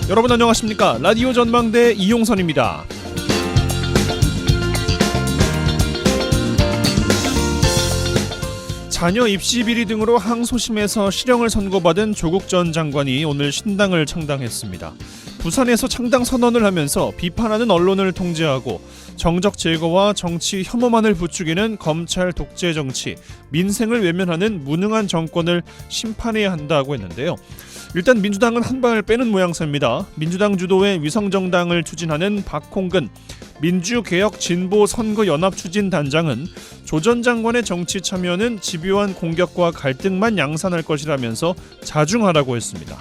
여러분 안녕하십니까? 라디오 전망대 이용선입니다. 자녀 입시 비리 등으로 항소심에서 실형을 선고받은 조국 전 장관이 오늘 신당을 창당했습니다. 부산에서 창당 선언을 하면서 비판하는 언론을 통제하고 정적 제거와 정치 혐오만을 부추기는 검찰 독재 정치, 민생을 외면하는 무능한 정권을 심판해야 한다고 했는데요. 일단 민주당은 한 방을 빼는 모양새입니다. 민주당 주도의 위성정당을 추진하는 박홍근 민주개혁진보선거연합추진단장은 조 전 장관의 정치 참여는 집요한 공격과 갈등만 양산할 것이라면서 자중하라고 했습니다.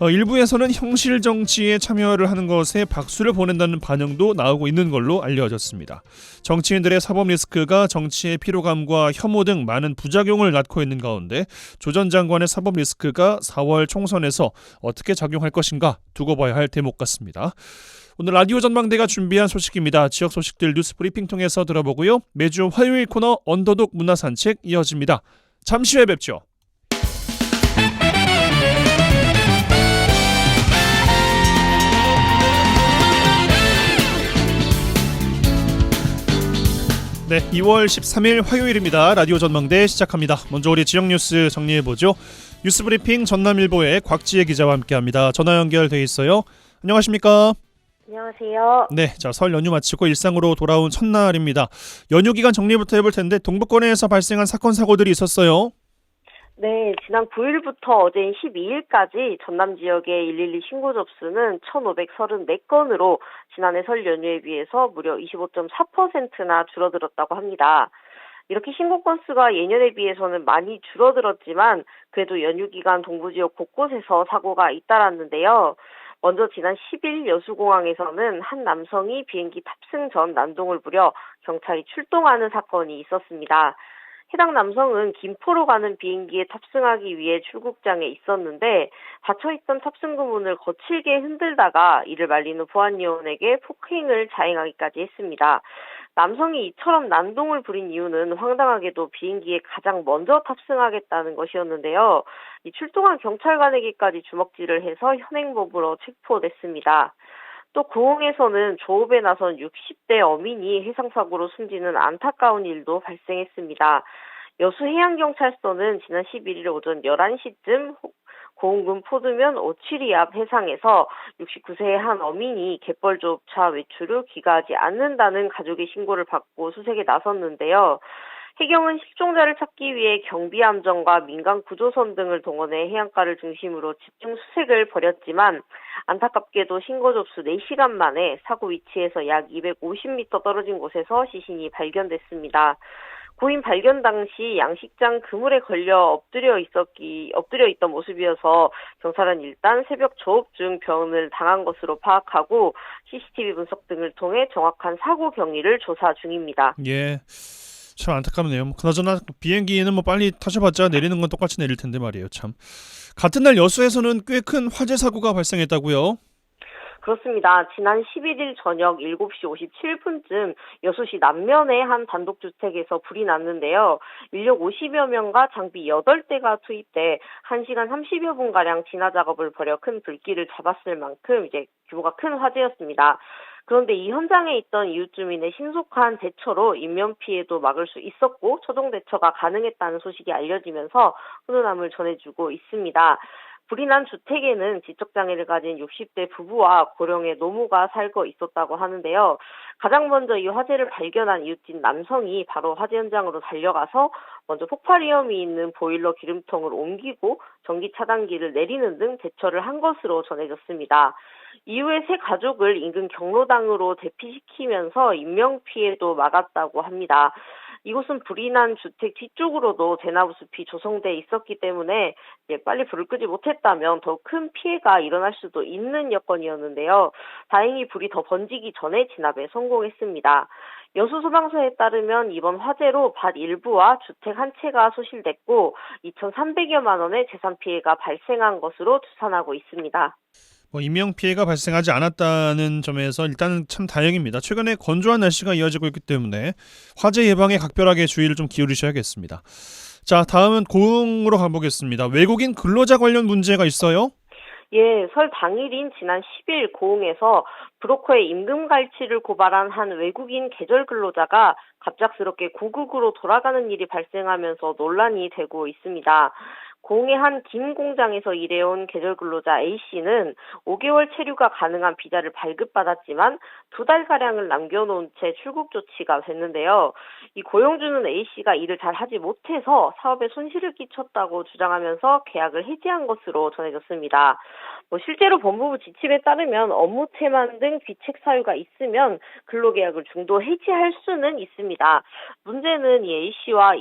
일부에서는 형실 정치에 참여를 하는 것에 박수를 보낸다는 반응도 나오고 있는 걸로 알려졌습니다. 정치인들의 사법 리스크가 정치의 피로감과 혐오 등 많은 부작용을 낳고 있는 가운데 조 전 장관의 사법 리스크가 4월 총선에서 어떻게 작용할 것인가 두고 봐야 할 대목 같습니다. 오늘 라디오 전망대가 준비한 소식입니다. 지역 소식들 뉴스 브리핑 통해서 들어보고요. 매주 화요일 코너 언더독 문화산책 이어집니다. 잠시 후에 뵙죠. 네, 2월 13일 화요일입니다. 라디오 전망대 시작합니다. 먼저 우리 지역 뉴스 정리해보죠. 뉴스브리핑 전남일보의 곽지혜 기자와 함께합니다. 전화 연결돼 있어요. 안녕하십니까? 안녕하세요. 네, 자, 설 연휴 마치고 일상으로 돌아온 첫날입니다. 연휴 기간 정리부터 해볼 텐데 동북권에서 발생한 사건 사고들이 있었어요. 네, 지난 9일부터 어제인 12일까지 전남 지역의 112 신고 접수는 1,534건으로 지난해 설 연휴에 비해서 무려 25.4%나 줄어들었다고 합니다. 이렇게 신고 건수가 예년에 비해서는 많이 줄어들었지만 그래도 연휴 기간 동부 지역 곳곳에서 사고가 잇따랐는데요. 먼저 지난 10일 여수공항에서는 한 남성이 비행기 탑승 전 난동을 부려 경찰이 출동하는 사건이 있었습니다. 해당 남성은 김포로 가는 비행기에 탑승하기 위해 출국장에 있었는데 닫혀있던 탑승구 문을 거칠게 흔들다가 이를 말리는 보안요원에게 폭행을 자행하기까지 했습니다. 남성이 이처럼 난동을 부린 이유는 황당하게도 비행기에 가장 먼저 탑승하겠다는 것이었는데요. 이 출동한 경찰관에게까지 주먹질을 해서 현행범으로 체포됐습니다. 또 고흥에서는 조업에 나선 60대 어민이 해상사고로 숨지는 안타까운 일도 발생했습니다. 여수해양경찰서는 지난 11일 오전 11시쯤 고흥군 포두면 오치리 앞 해상에서 69세의 한 어민이 갯벌 조업차 외출 후 귀가하지 않는다는 가족의 신고를 받고 수색에 나섰는데요. 해경은 실종자를 찾기 위해 경비함정과 민간 구조선 등을 동원해 해안가를 중심으로 집중 수색을 벌였지만 안타깝게도 신고 접수 4시간 만에 사고 위치에서 약 250m 떨어진 곳에서 시신이 발견됐습니다. 고인 발견 당시 양식장 그물에 걸려 엎드려 있던 모습이어서 경찰은 일단 새벽 조업 중 병을 당한 것으로 파악하고 CCTV 분석 등을 통해 정확한 사고 경위를 조사 중입니다. 예. 참 안타깝네요. 그나저나 비행기는 빨리 타셔봤자 내리는 건 똑같이 내릴 텐데 말이에요. 참. 같은 날 여수에서는 꽤 큰 화재 사고가 발생했다고요? 그렇습니다. 지난 11일 저녁 7시 57분쯤 여수시 남면의 한 단독주택에서 불이 났는데요. 인력 50여 명과 장비 8대가 투입돼 1시간 30여 분가량 진화 작업을 벌여 큰 불길을 잡았을 만큼 규모가 큰 화재였습니다. 그런데 이 현장에 있던 이웃 주민의 신속한 대처로 인명피해도 막을 수 있었고 초동 대처가 가능했다는 소식이 알려지면서 훈훈함을 전해주고 있습니다. 불이 난 주택에는 지적장애를 가진 60대 부부와 고령의 노모가 살고 있었다고 하는데요. 가장 먼저 이 화재를 발견한 이웃집 남성이 바로 화재 현장으로 달려가서 먼저 폭발 위험이 있는 보일러 기름통을 옮기고 전기 차단기를 내리는 등 대처를 한 것으로 전해졌습니다. 이후에 세 가족을 인근 경로당으로 대피시키면서 인명피해도 막았다고 합니다. 이곳은 불이 난 주택 뒤쪽으로도 대나무 숲이 조성돼 있었기 때문에 빨리 불을 끄지 못했다면 더 큰 피해가 일어날 수도 있는 여건이었는데요. 다행히 불이 더 번지기 전에 진압에 성공했습니다. 여수소방서에 따르면 이번 화재로 밭 일부와 주택 한 채가 소실됐고 2,300여만 원의 재산 피해가 발생한 것으로 추산하고 있습니다. 인명피해가 발생하지 않았다는 점에서 일단은 참 다행입니다. 최근에 건조한 날씨가 이어지고 있기 때문에 화재 예방에 각별하게 주의를 좀 기울이셔야겠습니다. 자, 다음은 고흥으로 가보겠습니다. 외국인 근로자 관련 문제가 있어요? 예, 설 당일인 지난 10일 고흥에서 브로커의 임금 갈취를 고발한 한 외국인 계절 근로자가 갑작스럽게 고국으로 돌아가는 일이 발생하면서 논란이 되고 있습니다. 고흥의 한 김 공장에서 일해온 계절 근로자 A씨는 5개월 체류가 가능한 비자를 발급받았지만 2달가량을 남겨놓은 채 출국 조치가 됐는데요. 이 고용주는 A씨가 일을 잘 하지 못해서 사업에 손실을 끼쳤다고 주장하면서 계약을 해지한 것으로 전해졌습니다. 실제로 법무부 지침에 따르면 업무 태만 등 귀책 사유가 있으면 근로계약을 중도 해지할 수는 있습니다. 문제는 이 A씨와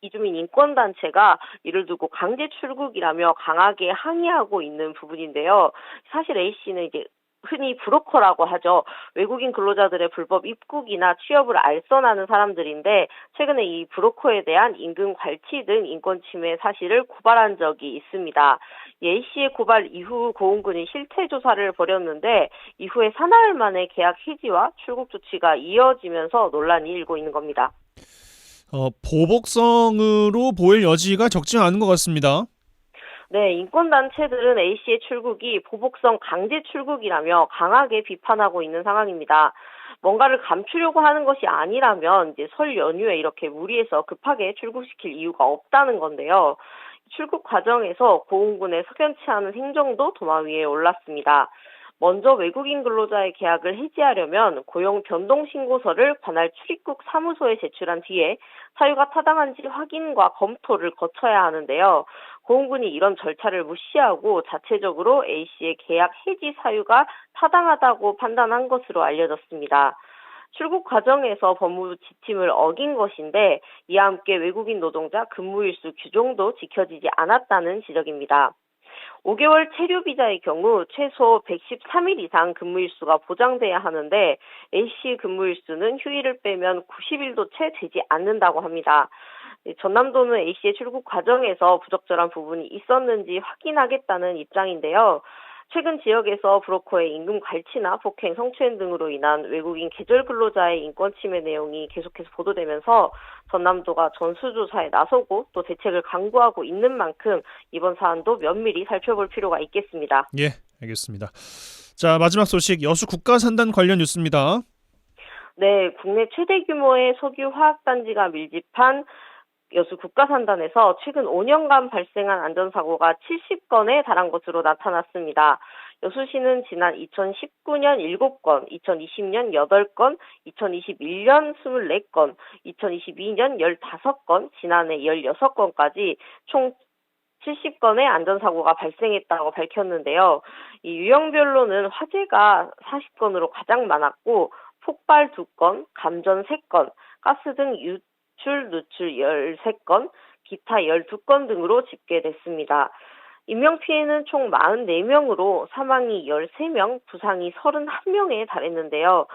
이주민 인권단체가 이를 두고 강제 출국이라며 강하게 항의하고 있는 부분인데요. 사실 A씨는 이제 흔히 브로커라고 하죠. 외국인 근로자들의 불법 입국이나 취업을 알선하는 사람들인데 최근에 이 브로커에 대한 임금 갈취 등 인권 침해 사실을 고발한 적이 있습니다. A씨의 고발 이후 고흥군이 실태 조사를 벌였는데 이후에 사나흘 만에 계약 해지와 출국 조치가 이어지면서 논란이 일고 있는 겁니다. 보복성으로 보일 여지가 적지 않은 것 같습니다. 네, 인권단체들은 A씨의 출국이 보복성 강제 출국이라며 강하게 비판하고 있는 상황입니다. 뭔가를 감추려고 하는 것이 아니라면 이제 설 연휴에 이렇게 무리해서 급하게 출국시킬 이유가 없다는 건데요. 출국 과정에서 고흥군의 석연치 않은 행정도 도마 위에 올랐습니다. 먼저 외국인 근로자의 계약을 해지하려면 고용 변동 신고서를 관할 출입국 사무소에 제출한 뒤에 사유가 타당한지 확인과 검토를 거쳐야 하는데요. 고흥군이 이런 절차를 무시하고 자체적으로 A씨의 계약 해지 사유가 타당하다고 판단한 것으로 알려졌습니다. 출국 과정에서 법무부 지침을 어긴 것인데 이와 함께 외국인 노동자 근무일수 규정도 지켜지지 않았다는 지적입니다. 5개월 체류 비자의 경우 최소 113일 이상 근무일수가 보장돼야 하는데 A씨 근무일수는 휴일을 빼면 90일도 채 되지 않는다고 합니다. 전남도는 A씨의 출국 과정에서 부적절한 부분이 있었는지 확인하겠다는 입장인데요. 최근 지역에서 브로커의 임금 갈취나 폭행, 성추행 등으로 인한 외국인 계절 근로자의 인권 침해 내용이 계속해서 보도되면서 전남도가 전수조사에 나서고 또 대책을 강구하고 있는 만큼 이번 사안도 면밀히 살펴볼 필요가 있겠습니다. 예, 알겠습니다. 자, 마지막 소식 여수 국가산단 관련 뉴스입니다. 네, 국내 최대 규모의 석유 화학단지가 밀집한 여수 국가산단에서 최근 5년간 발생한 안전사고가 70건에 달한 것으로 나타났습니다. 여수시는 지난 2019년 7건, 2020년 8건, 2021년 24건, 2022년 15건, 지난해 16건까지 총 70건의 안전사고가 발생했다고 밝혔는데요. 이 유형별로는 화재가 40건으로 가장 많았고 폭발 2건, 감전 3건, 가스 등 누출 13건, 기타 12건 등으로 집계됐습니다. 인명피해는 총 44명으로 사망이 13명, 부상이 31명에 달했는데요.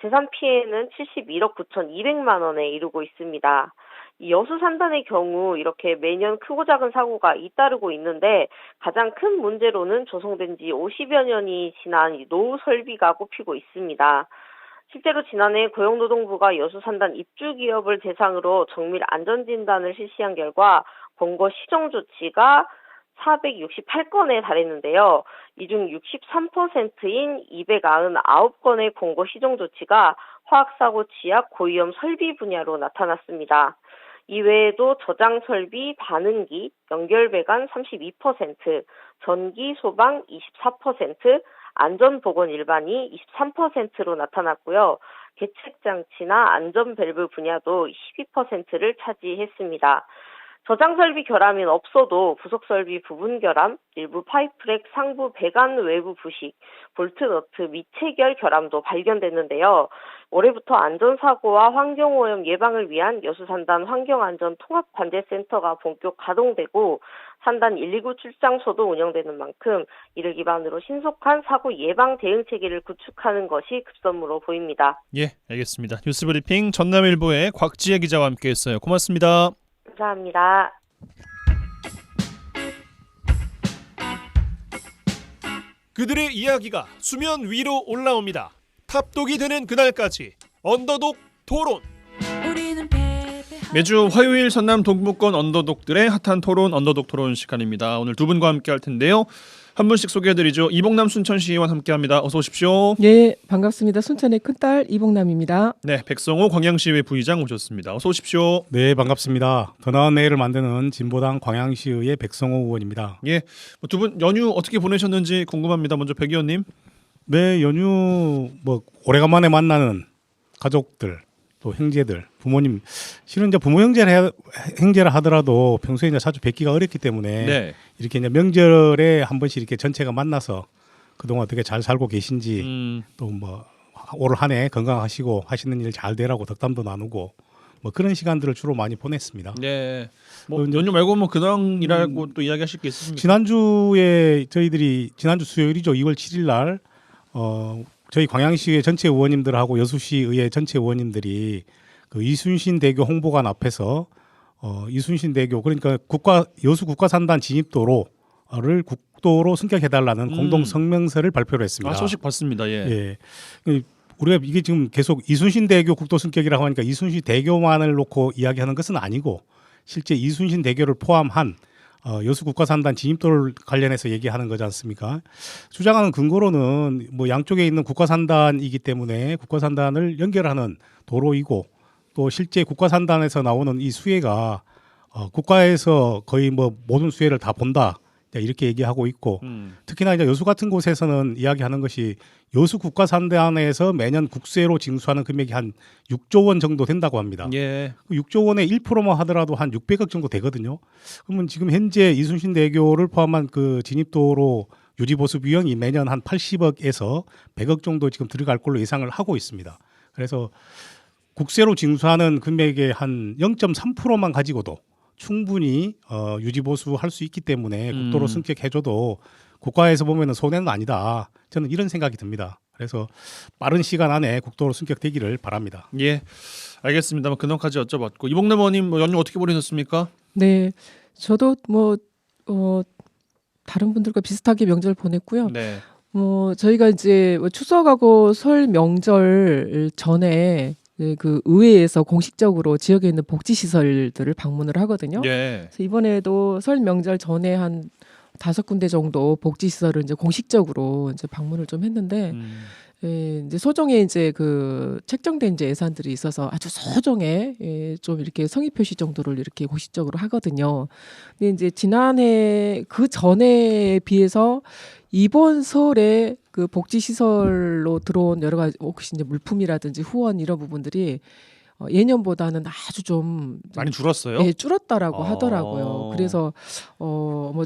재산 피해는 71억 9,200만 원에 이르고 있습니다. 이 여수 산단의 경우 이렇게 매년 크고 작은 사고가 잇따르고 있는데 가장 큰 문제로는 조성된 지 50여 년이 지난 노후 설비가 꼽히고 있습니다. 실제로 지난해 고용노동부가 여수 산단 입주 기업을 대상으로 정밀 안전진단을 실시한 결과 권고 시정 조치가 468건에 달했는데요. 이 중 63%인 299건의 권고 시정 조치가 화학사고 취약 고위험 설비 분야로 나타났습니다. 이외에도 저장 설비, 반응기, 연결배관 32%, 전기, 소방 24%, 안전보건 일반이 23%로 나타났고요. 계책장치나 안전밸브 분야도 12%를 차지했습니다. 저장설비 결함은 없어도 부속설비 부분 결함, 일부 파이프렉 상부 배관 외부 부식, 볼트너트 미체결 결함도 발견됐는데요. 올해부터 안전사고와 환경오염 예방을 위한 여수산단 환경안전통합관제센터가 본격 가동되고 산단 119 출장소도 운영되는 만큼 이를 기반으로 신속한 사고 예방 대응 체계를 구축하는 것이 급선무로 보입니다. 예, 알겠습니다. 뉴스브리핑 전남일보의 곽지혜 기자와 함께했어요. 고맙습니다. 감사합니다. 그들의 이야기가 수면 위로 올라옵니다. 탑독이 되는 그날까지 언더독 토론. 매주 화요일 전남 동부권 언더독들의 핫한 토론 언더독 토론 시간입니다. 오늘 두 분과 함께 할 텐데요. 한 분씩 소개해드리죠. 이봉남 순천시의원 함께합니다. 어서 오십시오. 네, 반갑습니다. 순천의 큰딸 이봉남입니다. 네, 백성호 광양시의회 부의장 오셨습니다. 어서 오십시오. 네, 반갑습니다. 더 나은 내일을 만드는 진보당 광양시의회 백성호 의원입니다. 예, 두 분 연휴 어떻게 보내셨는지 궁금합니다. 먼저 백 의원님. 네, 연휴 오래간만에 만나는 가족들, 또 형제들, 부모님, 실은 이제 부모 형제라 하더라도 평소에 이제 자주 뵙기가 어렵기 때문에 네. 이렇게 이제 명절에 한 번씩 이렇게 전체가 만나서 그동안 어떻게 잘 살고 계신지 또 올 한 해 건강하시고 하시는 일 잘 되라고 덕담도 나누고 그런 시간들을 주로 많이 보냈습니다. 네. 연휴 말고 근황이라고 또 이야기하실 게 있습니까? 지난주에 저희들이 지난주 수요일이죠. 2월 7일 날 저희 광양시의 전체 의원님들하고 여수시의회 전체 의원님들이 그 이순신 대교 홍보관 앞에서 이순신 대교 그러니까 여수 국가산단 진입도로를 국도로 승격해달라는 공동 성명서를 발표를 했습니다. 소식 봤습니다. 예. 예. 우리가 이게 지금 계속 이순신 대교 국도 승격이라고 하니까 이순신 대교만을 놓고 이야기하는 것은 아니고 실제 이순신 대교를 포함한 여수 국가산단 진입도를 관련해서 얘기하는 거지 않습니까? 주장하는 근거로는 양쪽에 있는 국가산단이기 때문에 국가산단을 연결하는 도로이고 또 실제 국가산단에서 나오는 이 수해가 국가에서 거의 모든 수해를 다 본다. 이렇게 얘기하고 있고 특히나 이제 여수 같은 곳에서는 이야기하는 것이 여수 국가산단에서 매년 국세로 징수하는 금액이 한 6조 원 정도 된다고 합니다. 예. 6조 원의 1%만 하더라도 한 600억 정도 되거든요. 그러면 지금 현재 이순신 대교를 포함한 그 진입도로 유지보수 비용이 매년 한 80억에서 100억 정도 지금 들어갈 걸로 예상을 하고 있습니다. 그래서 국세로 징수하는 금액의 한 0.3%만 가지고도 충분히 유지보수할 수 있기 때문에 국도로 승격해줘도 국가에서 보면은 손해는 아니다. 저는 이런 생각이 듭니다. 그래서 빠른 시간 안에 국도로 승격되기를 바랍니다. 예, 알겠습니다. 근황까지 여쭤봤고 이봉남 의원님 연휴 어떻게 보내셨습니까? 네, 저도 다른 분들과 비슷하게 명절 보냈고요. 네. 저희가 이제 추석하고 설 명절 전에 그 의회에서 공식적으로 지역에 있는 복지시설들을 방문을 하거든요. 예. 그래서 이번에도 설 명절 전에 한 5군데 정도 복지시설을 이제 공식적으로 이제 방문을 좀 했는데, 이제 소정에 이제 그 책정된 이제 예산들이 있어서 아주 소정에 좀 이렇게 성의 표시 정도를 이렇게 공식적으로 하거든요. 근데 이제 지난해 그 전에 비해서 이번 설에 그 복지시설로 들어온 여러 가지 혹시 이제 물품이라든지 후원 이런 부분들이 예년보다는 아주 좀 많이 줄었어요? 예, 줄었다라고 하더라고요. 그래서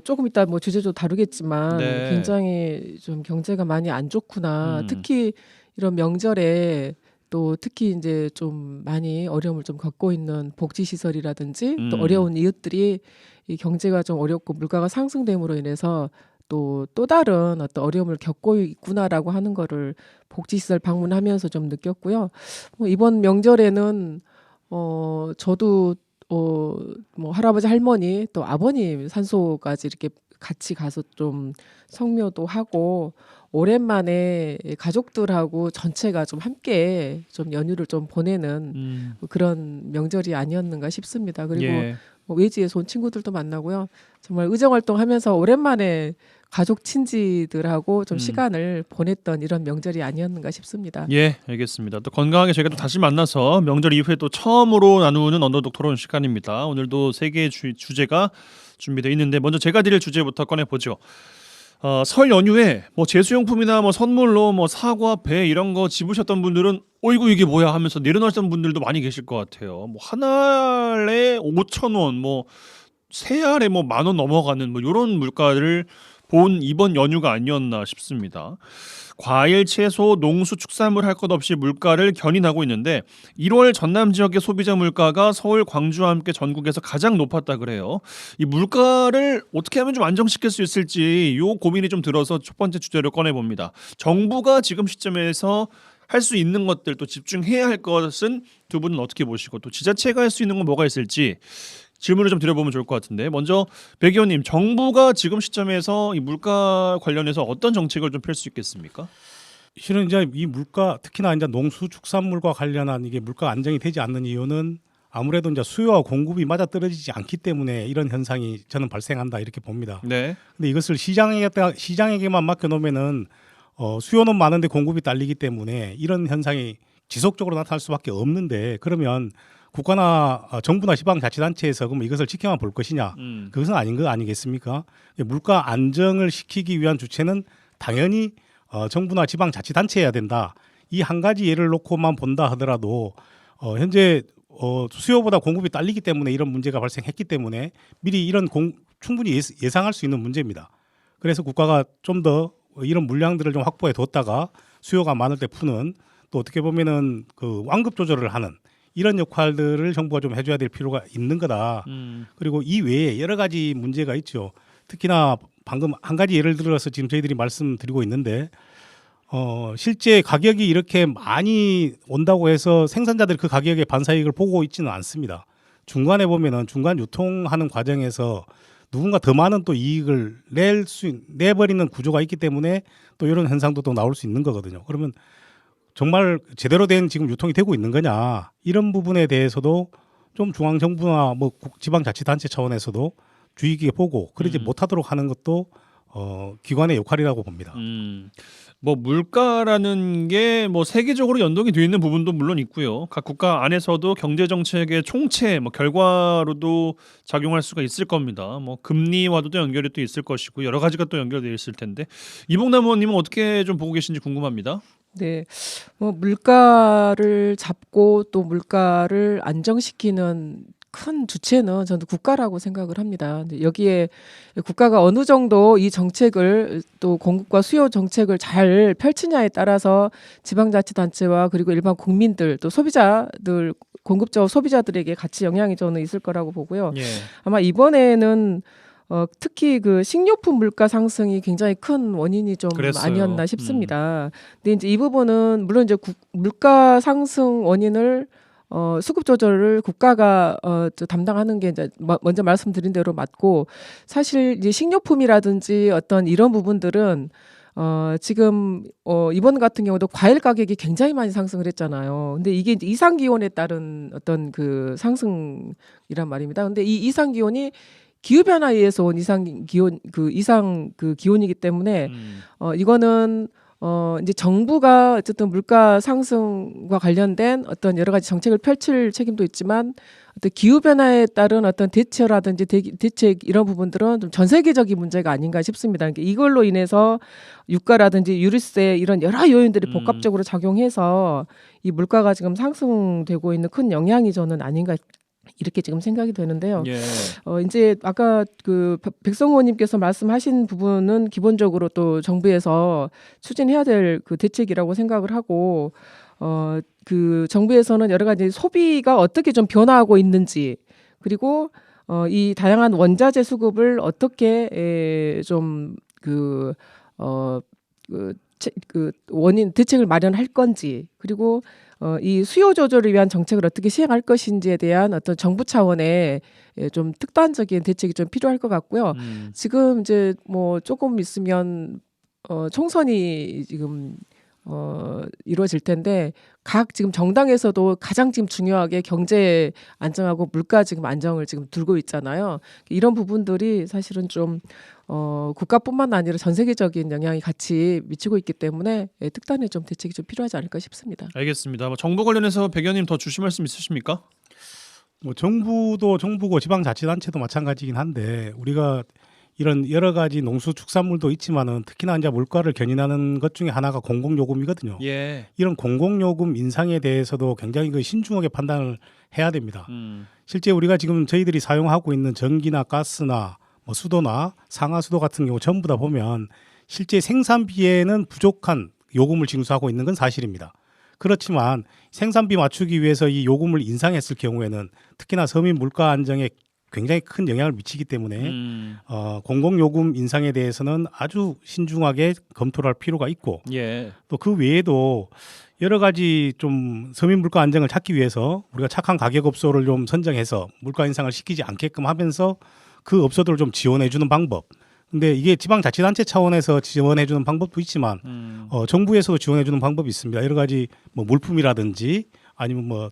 조금 이따 주제도 다루겠지만 네. 굉장히 좀 경제가 많이 안 좋구나. 특히 이런 명절에 또 특히 이제 좀 많이 어려움을 좀 겪고 있는 복지시설이라든지 또 어려운 이웃들이 이 경제가 좀 어렵고 물가가 상승됨으로 인해서 또 다른 어떤 어려움을 겪고 있구나라고 하는 거를 복지시설 방문하면서 좀 느꼈고요. 이번 명절에는 저도 할아버지 할머니 또 아버님 산소까지 이렇게 같이 가서 좀 성묘도 하고 오랜만에 가족들하고 전체가 좀 함께 좀 연휴를 좀 보내는 그런 명절이 아니었는가 싶습니다. 그리고 예. 외지에서 온 친구들도 만나고요. 정말 의정활동하면서 오랜만에 가족 친지들하고 좀 시간을 보냈던 이런 명절이 아니었는가 싶습니다. 예, 알겠습니다. 또 건강하게 저희가 또 다시 만나서 명절 이후에 또 처음으로 나누는 언더독 토론 시간입니다. 오늘도 3개의 주제가 준비되어 있는데 먼저 제가 드릴 주제부터 꺼내보죠. 설 연휴에 제수용품이나 선물로 사과, 배 이런 거 집으셨던 분들은 어이구 이게 뭐야 하면서 내려놓으셨던 분들도 많이 계실 것 같아요. 한 알에 5,000원, 세 알에 10,000원 넘어가는 이런 물가를 본 이번 연휴가 아니었나 싶습니다. 과일, 채소, 농수, 축산물 할 것 없이 물가를 견인하고 있는데 1월 전남 지역의 소비자 물가가 서울, 광주와 함께 전국에서 가장 높았다 그래요. 이 물가를 어떻게 하면 좀 안정시킬 수 있을지 요 고민이 좀 들어서 첫 번째 주제를 꺼내봅니다. 정부가 지금 시점에서 할 수 있는 것들 또 집중해야 할 것은 두 분은 어떻게 보시고 또 지자체가 할 수 있는 건 뭐가 있을지 질문을 좀 드려보면 좋을 것 같은데 먼저 백 의원님, 정부가 지금 시점에서 이 물가 관련해서 어떤 정책을 좀 펼 수 있겠습니까? 실은 이제 이 물가 특히나 이제 농수축산물과 관련한 이게 물가 안정이 되지 않는 이유는 아무래도 이제 수요와 공급이 맞아떨어지지 않기 때문에 이런 현상이 저는 발생한다 이렇게 봅니다. 네. 근데 이것을 시장에게만 맡겨놓으면은 수요는 많은데 공급이 딸리기 때문에 이런 현상이 지속적으로 나타날 수밖에 없는데 그러면 국가나 정부나 지방자치단체에서 그럼 이것을 지켜만 볼 것이냐? 그것은 아닌 거 아니겠습니까? 물가 안정을 시키기 위한 주체는 당연히 정부나 지방자치단체여야 된다. 이 한 가지 예를 놓고만 본다 하더라도 현재 수요보다 공급이 딸리기 때문에 이런 문제가 발생했기 때문에 미리 이런 충분히 예상할 수 있는 문제입니다. 그래서 국가가 좀 더 이런 물량들을 좀 확보해 뒀다가 수요가 많을 때 푸는 또 어떻게 보면은 그 완급 조절을 하는 이런 역할들을 정부가 좀 해줘야 될 필요가 있는 거다. 그리고 이 외에 여러 가지 문제가 있죠. 특히나 방금 한 가지 예를 들어서 지금 저희들이 말씀드리고 있는데 실제 가격이 이렇게 많이 온다고 해서 생산자들이 그 가격의 반사이익을 보고 있지는 않습니다. 중간에 보면은 중간 유통하는 과정에서 누군가 더 많은 또 이익을 내버리는 구조가 있기 때문에 또 이런 현상도 또 나올 수 있는 거거든요. 그러면 정말 제대로 된 지금 유통이 되고 있는 거냐 이런 부분에 대해서도 좀 중앙정부나 뭐 지방자치단체 차원에서도 주의 깊게 보고 그러지 못하도록 하는 것도 기관의 역할이라고 봅니다. 뭐 물가라는 게 뭐 세계적으로 연동이 되어 있는 부분도 물론 있고요. 각 국가 안에서도 경제 정책의 총체 뭐 결과로도 작용할 수가 있을 겁니다. 뭐 금리와도 또 연결이 또 있을 것이고 여러 가지가 또 연결되어 있을 텐데 이봉남 의원님은 어떻게 좀 보고 계신지 궁금합니다. 네, 뭐 물가를 잡고 또 물가를 안정시키는 큰 주체는 저는 국가라고 생각을 합니다. 근데 여기에 국가가 어느 정도 이 정책을 또 공급과 수요 정책을 잘 펼치냐에 따라서 지방자치단체와 그리고 일반 국민들 또 소비자들 공급자 소비자들에게 같이 영향이 저는 있을 거라고 보고요. 예. 아마 이번에는 특히 그 식료품 물가 상승이 굉장히 큰 원인이 좀 그랬어요. 아니었나 싶습니다. 근데 이제 이 부분은 물론 이제 물가 상승 원인을 수급 조절을 국가가 담당하는 게 이제 먼저 말씀드린 대로 맞고 사실 이제 식료품이라든지 어떤 이런 부분들은 지금 이번 같은 경우도 과일 가격이 굉장히 많이 상승을 했잖아요. 근데 이게 이제 이상 기온에 따른 어떤 그 상승이란 말입니다. 근데 이 이상 기온이 기후 변화에 의해서 온 이상 기온이기 때문에 이거는 이제 정부가 어쨌든 물가 상승과 관련된 어떤 여러 가지 정책을 펼칠 책임도 있지만 어떤 기후 변화에 따른 어떤 대처라든지 대책 이런 부분들은 좀 전 세계적인 문제가 아닌가 싶습니다. 그러니까 이걸로 인해서 유가라든지 유류세 이런 여러 요인들이 복합적으로 작용해서 이 물가가 지금 상승되고 있는 큰 영향이 저는 아닌가 이렇게 지금 생각이 되는데요. 예. 이제 아까 그 백성호 의원님께서 말씀하신 부분은 기본적으로 또 정부에서 추진해야 될 그 대책이라고 생각을 하고 그 정부에서는 여러 가지 소비가 어떻게 좀 변화하고 있는지 그리고 이 다양한 원자재 수급을 어떻게 좀 원인 대책을 마련할 건지 그리고 이 수요 조절을 위한 정책을 어떻게 시행할 것인지에 대한 어떤 정부 차원의 좀 특단적인 대책이 좀 필요할 것 같고요. 지금 이제 뭐 조금 있으면 총선이 지금 이루어질 텐데 각 지금 정당에서도 가장 지금 중요하게 경제 안정하고 물가 지금 안정을 지금 들고 있잖아요. 이런 부분들이 사실은 좀 국가뿐만 아니라 전 세계적인 영향이 같이 미치고 있기 때문에 특단의 좀 대책이 좀 필요하지 않을까 싶습니다. 알겠습니다. 뭐 정부 관련해서 백 의원님 더 주실 말씀 있으십니까? 뭐 정부도 정부고 지방자치단체도 마찬가지긴 한데 우리가 이런 여러 가지 농수축산물도 있지만은 특히나 이제 물가를 견인하는 것 중에 하나가 공공요금이거든요. 예. 이런 공공요금 인상에 대해서도 굉장히 그 신중하게 판단을 해야 됩니다. 실제 우리가 지금 저희들이 사용하고 있는 전기나 가스나 뭐 수도나 상하수도 같은 경우 전부 다 보면 실제 생산비에는 부족한 요금을 징수하고 있는 건 사실입니다. 그렇지만 생산비 맞추기 위해서 이 요금을 인상했을 경우에는 특히나 서민 물가 안정에 굉장히 큰 영향을 미치기 때문에 공공요금 인상에 대해서는 아주 신중하게 검토를 할 필요가 있고 예. 또 그 외에도 여러 가지 좀 서민 물가 안정을 찾기 위해서 우리가 착한 가격 업소를 좀 선정해서 물가 인상을 시키지 않게끔 하면서 그 업소들을 좀 지원해 주는 방법. 근데 이게 지방자치단체 차원에서 지원해 주는 방법도 있지만 정부에서도 지원해 주는 방법이 있습니다. 여러 가지 뭐 물품이라든지 아니면 뭐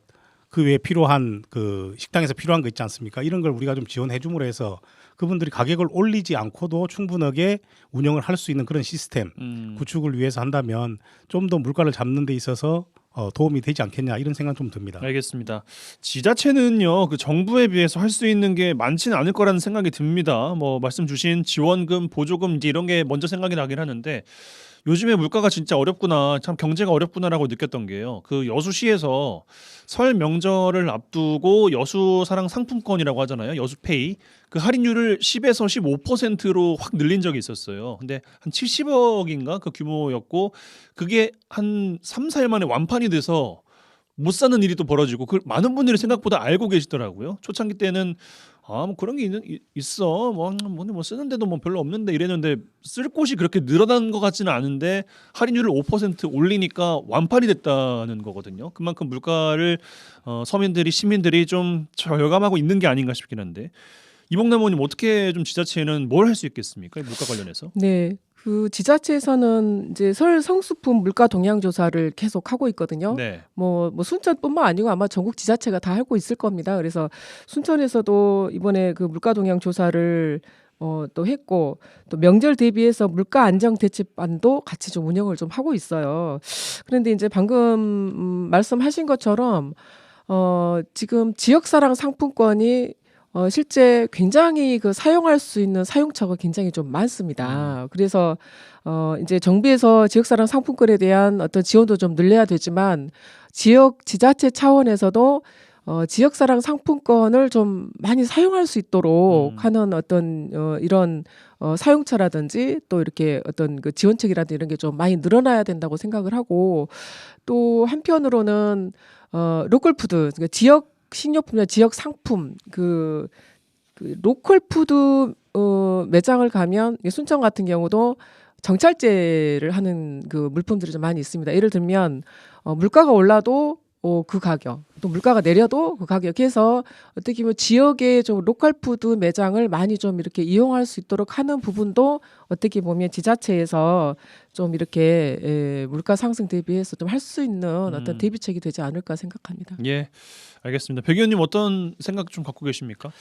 그 외에 필요한 그 식당에서 필요한 거 있지 않습니까? 이런 걸 우리가 좀 지원해 줌으로 해서 그분들이 가격을 올리지 않고도 충분하게 운영을 할 수 있는 그런 시스템 구축을 위해서 한다면 좀 더 물가를 잡는 데 있어서 도움이 되지 않겠냐 이런 생각 좀 듭니다. 알겠습니다. 지자체는요, 그 정부에 비해서 할 수 있는 게 많지는 않을 거라는 생각이 듭니다. 뭐 말씀 주신 지원금, 보조금 이제 이런 게 먼저 생각이 나긴 하는데 요즘에 물가가 진짜 어렵구나, 참 경제가 어렵구나라고 느꼈던 게요. 그 여수시에서 설 명절을 앞두고 여수사랑 상품권이라고 하잖아요. 여수페이. 그 할인율을 10에서 15%로 확 늘린 적이 있었어요. 근데 한 70억인가 그 규모였고 그게 한 3, 4일 만에 완판이 돼서 못 사는 일이 또 벌어지고 그 많은 분들이 생각보다 알고 계시더라고요. 초창기 때는 뭐 그런 게 있어 뭐 쓰는데도 뭐 별로 없는데 이랬는데 쓸 곳이 그렇게 늘어난 것 같지는 않은데 할인율을 5% 올리니까 완판이 됐다는 거거든요. 그만큼 물가를 서민들이 시민들이 좀 절감하고 있는 게 아닌가 싶긴 한데 이봉남 의원님 어떻게 좀 지자체는 뭘 할 수 있겠습니까? 물가 관련해서? 네. 그 지자체에서는 이제 설 성수품 물가 동향 조사를 계속 하고 있거든요. 네. 뭐 순천뿐만 아니고 아마 전국 지자체가 다 하고 있을 겁니다. 그래서 순천에서도 이번에 그 물가 동향 조사를 또 했고 또 명절 대비해서 물가 안정 대책반도 같이 좀 운영을 좀 하고 있어요. 그런데 이제 방금 말씀하신 것처럼 지금 지역사랑 상품권이 실제 굉장히 그 사용할 수 있는 사용처가 굉장히 좀 많습니다. 그래서 이제 정부에서 지역사랑 상품권에 대한 어떤 지원도 좀 늘려야 되지만 지자체 차원에서도 지역사랑 상품권을 좀 많이 사용할 수 있도록 하는 어떤 이런 사용처라든지 또 이렇게 어떤 그 지원책이라든지 이런 게 좀 많이 늘어나야 된다고 생각을 하고 또 한편으로는 로컬푸드 그러니까 지역 식료품이나 지역 상품 그 로컬 푸드 매장을 가면 순천 같은 경우도 정찰제를 하는 그 물품들이 좀 많이 있습니다. 예를 들면 물가가 올라도 그 가격, 또 물가가 내려도 그 가격 해서 어떻게 보면 지역의 좀 로컬 푸드 매장을 많이 좀 이렇게 이용할 수 있도록 하는 부분도 어떻게 보면 지자체에서 좀 이렇게 물가 상승 대비해서 좀 할 수 있는 어떤 대비책이 되지 않을까 생각합니다. 예, 알겠습니다. 백 의원님 어떤 생각 좀 갖고 계십니까?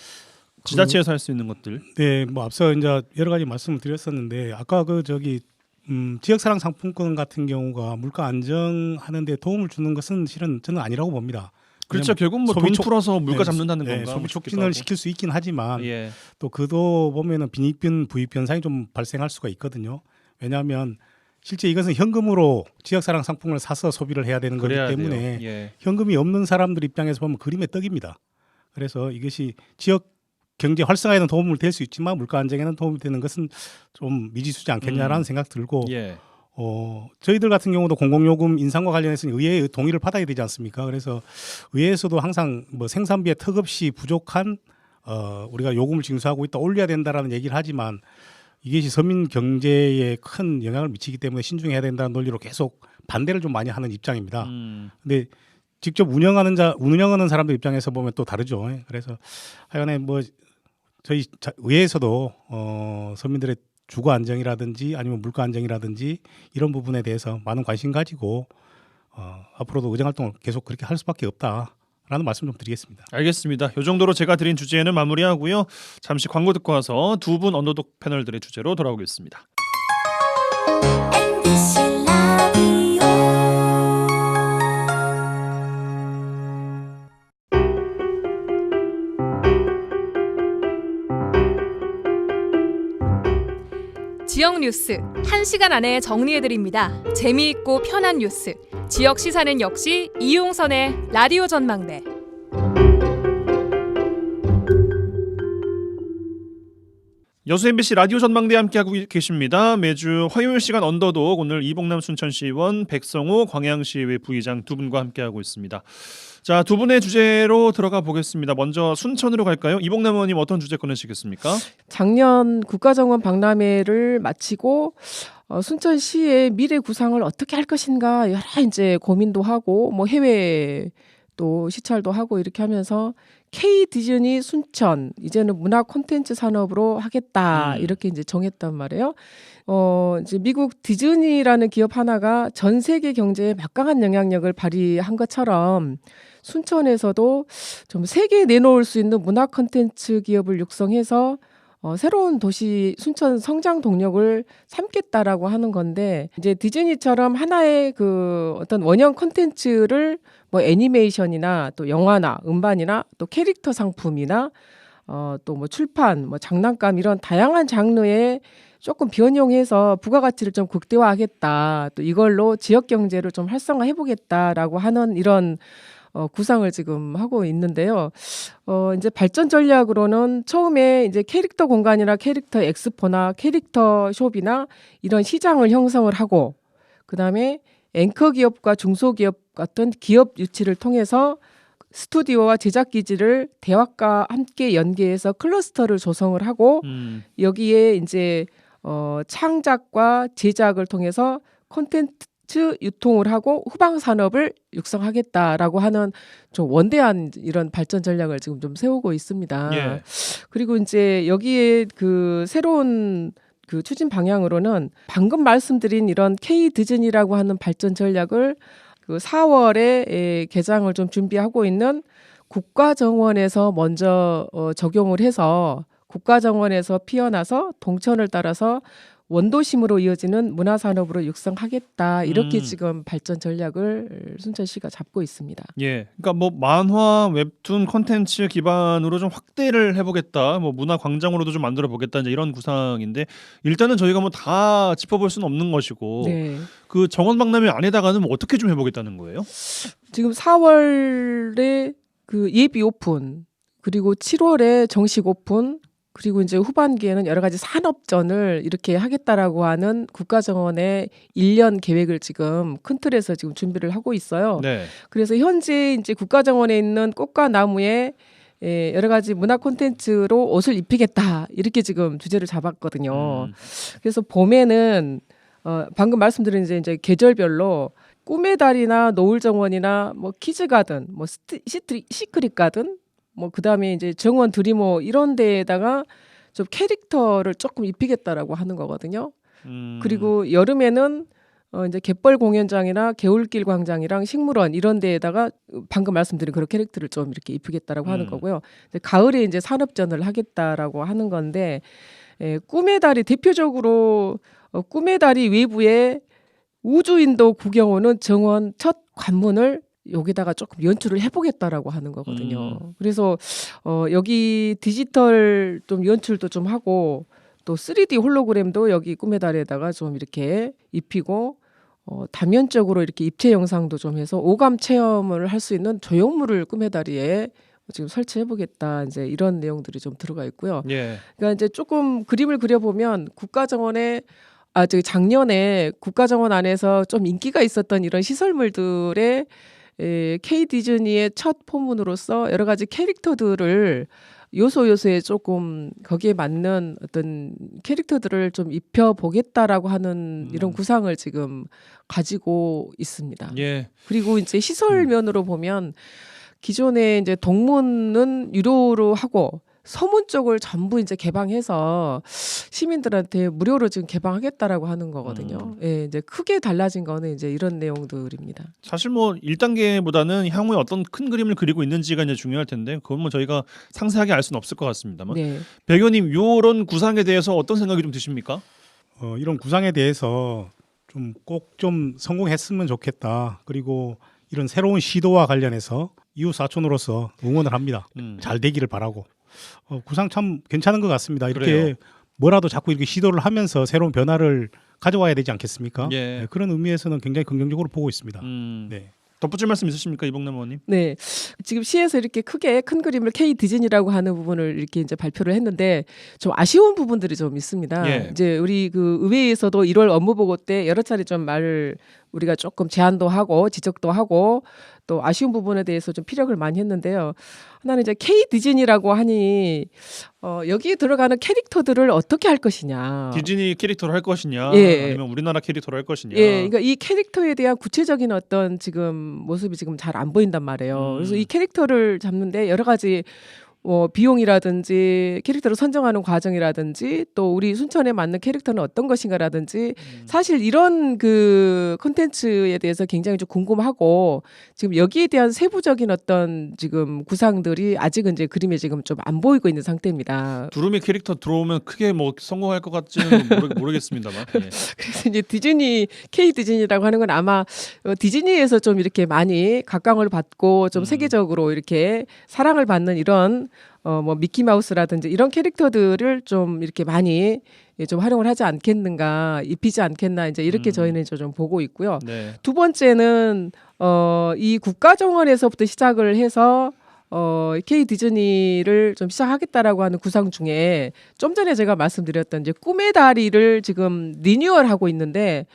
지자체에서 할 수 있는 것들. 네, 뭐 앞서 이제 여러 가지 말씀을 드렸었는데 아까 그 지역사랑 상품권 같은 경우가 물가 안정하는 데 도움을 주는 것은 실은 저는 아니라고 봅니다. 그렇죠. 결국 뭐 돈 풀어서 물가 잡는다는 건가? 소비 촉진을 시킬 수 있긴 하지만 예. 또 그도 보면은 빈익빈 부익 현상이 좀 발생할 수가 있거든요. 왜냐하면 실제 이것은 현금으로 지역사랑 상품을 사서 소비를 해야 되는 거기 때문에 예. 현금이 없는 사람들 입장에서 보면 그림의 떡입니다. 그래서 이것이 지역 경제 활성화에는 도움을 될 수 있지만 물가 안정에는 도움이 되는 것은 좀 미지수지 않겠냐라는 생각 들고 예. 저희들 같은 경우도 공공요금 인상과 관련해서는 의회의 동의를 받아야 되지 않습니까? 그래서 의회에서도 항상 뭐 생산비에 턱없이 부족한 우리가 요금을 징수하고 있다 올려야 된다라는 얘기를 하지만 이것이 서민 경제에 큰 영향을 미치기 때문에 신중해야 된다는 논리로 계속 반대를 좀 많이 하는 입장입니다. 근데 직접 운영하는 사람들 입장에서 보면 또 다르죠. 그래서 하여간에 뭐 저희 의회에서도 서민들의 주거 안정이라든지 아니면 물가 안정이라든지 이런 부분에 대해서 많은 관심 가지고 앞으로도 의정 활동을 계속 그렇게 할 수밖에 없다라는 말씀 좀 드리겠습니다. 알겠습니다. 이 정도로 제가 드린 주제는 마무리하고요. 잠시 광고 듣고 와서 두 분 언더독 패널들의 주제로 돌아오겠습니다. 지역 뉴스 1시간 안에 정리해드립니다. 재미있고 편한 뉴스. 지역 시사는 역시 이용선의 라디오 전망대. 여수 MBC 라디오 전망대 함께하고 계십니다. 매주 화요일 시간 언더독 오늘 이봉남 순천시의원, 백성호 광양시의회 부의장 두 분과 함께하고 있습니다. 자, 두 분의 주제로 들어가 보겠습니다. 먼저 순천으로 갈까요? 이봉남 의원님 어떤 주제 꺼내시겠습니까? 작년 국가정원 박람회를 마치고 순천시의 미래 구상을 어떻게 할 것인가 여러 이제 고민도 하고 뭐 해외 또 시찰도 하고 이렇게 하면서 K 디즈니 순천 이제는 문화 콘텐츠 산업으로 하겠다 이렇게 이제 정했단 말이에요. 이제 미국 디즈니라는 기업 하나가 전 세계 경제에 막강한 영향력을 발휘한 것처럼 순천에서도 좀 세계에 내놓을 수 있는 문화 콘텐츠 기업을 육성해서 새로운 도시 순천 성장 동력을 삼겠다라고 하는 건데 이제 디즈니처럼 하나의 그 어떤 원형 콘텐츠를 뭐 애니메이션이나 또 영화나 음반이나 또 캐릭터 상품이나 또 뭐 출판, 뭐 장난감 이런 다양한 장르에 조금 변형해서 부가가치를 좀 극대화하겠다. 또 이걸로 지역 경제를 좀 활성화해보겠다라고 하는 이런 구상을 지금 하고 있는데요. 이제 발전 전략으로는 처음에 이제 캐릭터 공간이나 캐릭터 엑스포나 캐릭터 숍이나 이런 시장을 형성을 하고, 그 다음에 앵커 기업과 중소기업 같은 기업 유치를 통해서 스튜디오와 제작 기지를 대학과 함께 연계해서 클러스터를 조성을 하고 여기에 이제 창작과 제작을 통해서 콘텐츠 유통을 하고 후방 산업을 육성하겠다라고 하는 좀 원대한 이런 발전 전략을 지금 좀 세우고 있습니다. 예. 그리고 이제 여기에 그 새로운 그 추진 방향으로는 방금 말씀드린 이런 K 디즈니라고 하는 발전 전략을 그 4월에 개장을 좀 준비하고 있는 국가정원에서 먼저 적용을 해서 국가정원에서 피어나서 동천을 따라서 원도심으로 이어지는 문화산업으로 육성하겠다 이렇게 지금 발전 전략을 순천시가 잡고 있습니다. 예, 그러니까 뭐 만화, 웹툰 콘텐츠 기반으로 좀 확대를 해보겠다, 뭐 문화 광장으로도 좀 만들어 보겠다 이제 이런 구상인데 일단은 저희가 뭐 다 짚어볼 수는 없는 것이고 네. 그 정원박람회 안에다가는 뭐 어떻게 좀 해보겠다는 거예요? 지금 4월에 그 예비 오픈 그리고 7월에 정식 오픈 그리고 이제 후반기에는 여러 가지 산업전을 이렇게 하겠다라고 하는 국가정원의 1년 계획을 지금 큰 틀에서 지금 준비를 하고 있어요. 네. 그래서 현재 이제 국가정원에 있는 꽃과 나무에 여러 가지 문화 콘텐츠로 옷을 입히겠다 이렇게 지금 주제를 잡았거든요. 그래서 봄에는 방금 말씀드린 이제 계절별로 꿈의 달이나 노을정원이나 뭐 키즈가든, 뭐 시크릿 가든, 뭐 그다음에 이제 정원 드리모 이런 데에다가 좀 캐릭터를 조금 입히겠다라고 하는 거거든요. 그리고 여름에는 이제 갯벌 공연장이나 개울길 광장이랑 식물원 이런 데에다가 방금 말씀드린 그런 캐릭터를 좀 이렇게 입히겠다라고 하는 거고요. 이제 가을에 이제 산업전을 하겠다라고 하는 건데 꿈의 달이 대표적으로 꿈의 달이 외부에 우주인도 구경 오는 정원 첫 관문을 여기다가 조금 연출을 해보겠다라고 하는 거거든요. 그래서 여기 디지털 좀 연출도 좀 하고 또 3D 홀로그램도 여기 꿈의 달에다가 좀 이렇게 입히고 다면적으로 이렇게 입체 영상도 좀 해서 오감 체험을 할 수 있는 조형물을 꿈의 다리에 지금 설치해보겠다 이제 이런 내용들이 좀 들어가 있고요. 예. 그러니까 이제 조금 그림을 그려보면 국가정원에 작년에 국가정원 안에서 좀 인기가 있었던 이런 시설물들의 K 디즈니의 첫 포문으로서 여러 가지 캐릭터들을 요소에 조금 거기에 맞는 어떤 캐릭터들을 좀 입혀보겠다라고 하는 이런 구상을 지금 가지고 있습니다. 예. 그리고 이제 시설 면으로 보면 기존에 이제 동문은 유료로 하고 서문 쪽을 전부 이제 개방해서 시민들한테 무료로 지금 개방하겠다라고 하는 거거든요. 예, 이제 크게 달라진 거는 이제 이런 내용들입니다. 사실 뭐 1단계보다는 향후에 어떤 큰 그림을 그리고 있는지가 이제 중요할 텐데 그건 뭐 저희가 상세하게 알 수는 없을 것 같습니다만. 네. 백 의원님 이런 구상에 대해서 어떤 생각이 좀 드십니까? 이런 구상에 대해서 좀 꼭 좀 성공했으면 좋겠다. 그리고 이런 새로운 시도와 관련해서 이웃 사촌으로서 응원을 합니다. 잘 되기를 바라고. 구상 참 괜찮은 것 같습니다. 이렇게 그래요. 뭐라도 자꾸 이렇게 시도를 하면서 새로운 변화를 가져와야 되지 않겠습니까? 예. 네, 그런 의미에서는 굉장히 긍정적으로 보고 있습니다. 네. 덧붙일 말씀 있으십니까, 이봉남 의원님? 네, 지금 시에서 이렇게 크게 큰 그림을 K 디즈니라고 하는 부분을 이렇게 이제 발표를 했는데 좀 아쉬운 부분들이 좀 있습니다. 예. 이제 우리 그 의회에서도 1월 업무보고 때 여러 차례 좀 말을 우리가 조금 제안도 하고 지적도 하고 또 아쉬운 부분에 대해서 좀 피력을 많이 했는데요. 하나는 이제 K 디즈니라고 하니 여기에 들어가는 캐릭터들을 어떻게 할 것이냐. 디즈니 캐릭터로 할 것이냐, 예. 아니면 우리나라 캐릭터로 할 것이냐. 예, 그러니까 이 캐릭터에 대한 구체적인 어떤 지금 모습이 지금 잘 안 보인단 말이에요. 그래서 이 캐릭터를 잡는데 여러 가지 비용이라든지 캐릭터를 선정하는 과정이라든지 또 우리 순천에 맞는 캐릭터는 어떤 것인가라든지 사실 이런 그 콘텐츠에 대해서 굉장히 좀 궁금하고 지금 여기에 대한 세부적인 어떤 지금 구상들이 아직은 이제 그림에 지금 좀 안 보이고 있는 상태입니다. 두루미 캐릭터 들어오면 크게 뭐 성공할 것 같지는 모르겠습니다만. 예. 그래서 이제 디즈니 K 디즈니라고 하는 건 아마 디즈니에서 좀 이렇게 많이 각광을 받고 좀 세계적으로 이렇게 사랑을 받는 이런 뭐 미키마우스라든지 이런 캐릭터들을 좀 이렇게 많이 좀 활용을 하지 않겠는가, 입히지 않겠나 이제 이렇게 저희는 좀 보고 있고요. 네. 두 번째는 이 국가정원에서부터 시작을 해서 K 디즈니를 좀 시작하겠다라고 하는 구상 중에 좀 전에 제가 말씀드렸던 이제 꿈의 다리를 지금 리뉴얼하고 있는데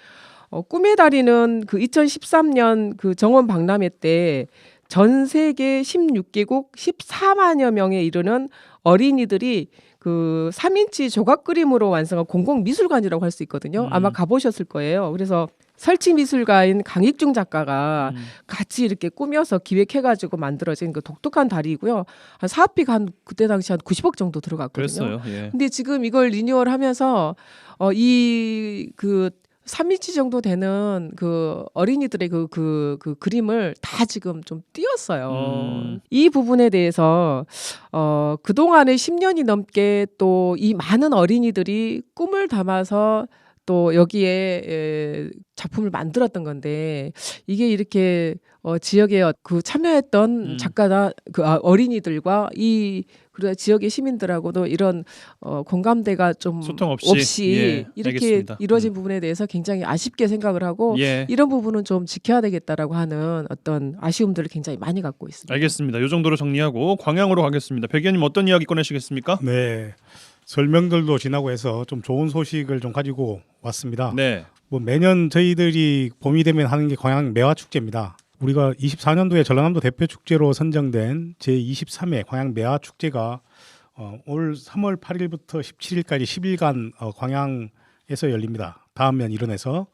꿈의 다리는 그 2013년 그 정원 박람회 때 전 세계 16개국 14만여 명에 이르는 어린이들이 그 3인치 조각 그림으로 완성한 공공 미술관이라고 할 수 있거든요. 아마 가보셨을 거예요. 그래서 설치 미술가인 강익중 작가가 같이 이렇게 꾸며서 기획해가지고 만들어진 그 독특한 다리이고요. 한 사업비가 한 그때 당시 한 90억 정도 들어갔거든요. 그랬어요. 예. 근데 지금 이걸 리뉴얼하면서 이 그 3인치 정도 되는 그 어린이들의 그 그림을 다 지금 좀 띄었어요. 이 부분에 대해서 그동안에 10년이 넘게 또 이 많은 어린이들이 꿈을 담아서 또 여기에 작품을 만들었던 건데 이게 이렇게 지역에 그 참여했던 작가나 그 어린이들과 이 그리고 지역의 시민들하고도 이런 공감대가 좀 소통 없이, 예, 이렇게 알겠습니다. 이루어진 부분에 대해서 굉장히 아쉽게 생각을 하고 예. 이런 부분은 좀 지켜야 되겠다라고 하는 어떤 아쉬움들을 굉장히 많이 갖고 있습니다. 알겠습니다. 이 정도로 정리하고 광양으로 가겠습니다. 백 의원님 어떤 이야기 꺼내시겠습니까? 네. 설명들도 지나고 해서 좀 좋은 소식을 좀 가지고 왔습니다. 네. 뭐 매년 저희들이 봄이 되면 하는 게 광양 매화 축제입니다. 우리가 24년도에 전라남도 대표 축제로 선정된 제23회 광양 매화 축제가 올 3월 8일부터 17일까지 10일간 광양에서 열립니다. 다음면 일원에서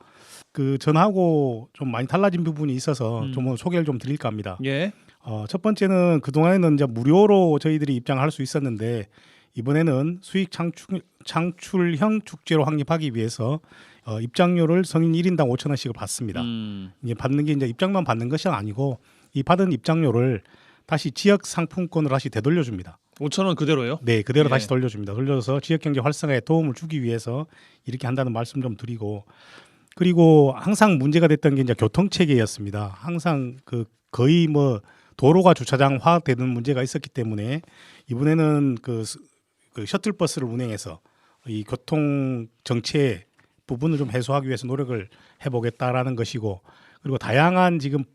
그 전하고 좀 많이 달라진 부분이 있어서 좀 소개를 좀 드릴까 합니다. 예. 첫 번째는 그 동안에는 이제 무료로 저희들이 입장할 수 있었는데 이번에는 수익 창출형 축제로 확립하기 위해서 입장료를 성인 1인당 5,000원씩을 받습니다. 이제 받는 게 이제 입장만 받는 것이 아니고 이 받은 입장료를 다시 지역 상품권으로 다시 되돌려줍니다. 5,000원 그대로요? 네, 그대로 예. 다시 돌려줍니다. 돌려서 지역 경제 활성화에 도움을 주기 위해서 이렇게 한다는 말씀 좀 드리고 그리고 항상 문제가 됐던 게 이제 교통 체계였습니다. 항상 그 거의 뭐 도로가 주차장화되는 문제가 있었기 때문에 이번에는 그 셔틀버스를 운행해서 이 교통 정체 부분을 좀 해소하기 위해서 노력을 해보겠다라는 것이고 그리고 다양한 지금